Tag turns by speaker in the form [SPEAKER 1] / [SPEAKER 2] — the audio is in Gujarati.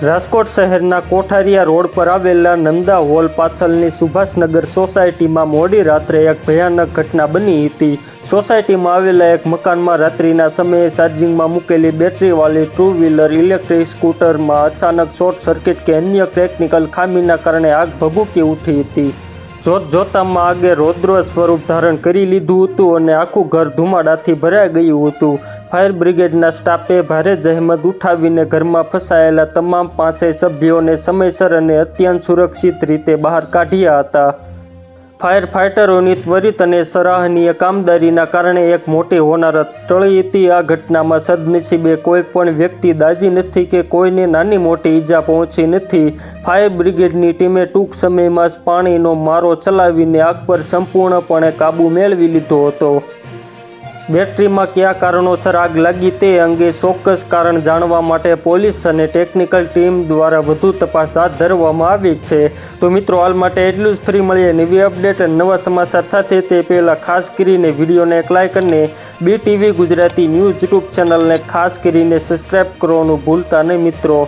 [SPEAKER 1] રાજકોટ શહેરના કોઠારિયા રોડ પર આવેલા નંદા હોલ પાછળની સુભાષનગર સોસાયટીમાં મોડી રાત્રે એક ભયાનક ઘટના બની હતી। સોસાયટીમાં આવેલા એક મકાનમાં રાત્રિના સમયે ચાર્જિંગમાં મૂકેલી બેટરીવાળી ટુ વ્હીલર ઇલેક્ટ્રિક સ્કૂટરમાં અચાનક શોર્ટ સર્કિટ કે અન્ય ટેકનિકલ ખામીના કારણે આગ ભભૂકી ઉઠી હતી। જોતજોતામાં આગે રૌદ્ર સ્વરૂપ ધારણ કરી લીધું હતું અને આખું ઘર ધુમાડાથી ભરાઈ ગયું હતું। ફાયર બ્રિગેડના સ્ટાફે ભારે જહેમત ઉઠાવીને ઘરમાં ફસાયેલા તમામ 5 સભ્યોને સમયસર અને અત્યંત સુરક્ષિત રીતે બહાર કાઢ્યા હતા। ફાયર ફાઇટરોની ત્વરિત અને સરાહનીય કામગીરીના કારણે એક મોટી હોનારત ટળી હતી। આ ઘટનામાં સદનસીબે કોઈ પણ વ્યક્તિ દાઝી નથી કે કોઈને નાની મોટી ઈજા પહોંચી નથી। ફાયર બ્રિગેડની ટીમે ટૂંક સમયમાં જ પાણીનો મારો ચલાવીને આગ પર સંપૂર્ણપણે કાબૂ મેળવી લીધો હતો। બેટરીમાં કયા કારણોસર આગ લાગી તે અંગે ચોક્કસ કારણ જાણવા માટે પોલીસ અને ટેકનિકલ ટીમ દ્વારા વધુ તપાસ હાથ ધરવામાં આવી છે। તો મિત્રો, હાલ માટે એટલું જ। ફરી મળીએ નવી અપડેટ અને નવા સમાચાર સાથે। તે પહેલાં ખાસ કરીને વિડીયોને એક લાઇક અને BTV ગુજરાતી ન્યૂઝ યુટ્યુબ ચેનલને ખાસ કરીને સબસ્ક્રાઈબ કરવાનું ભૂલતા નહીં મિત્રો।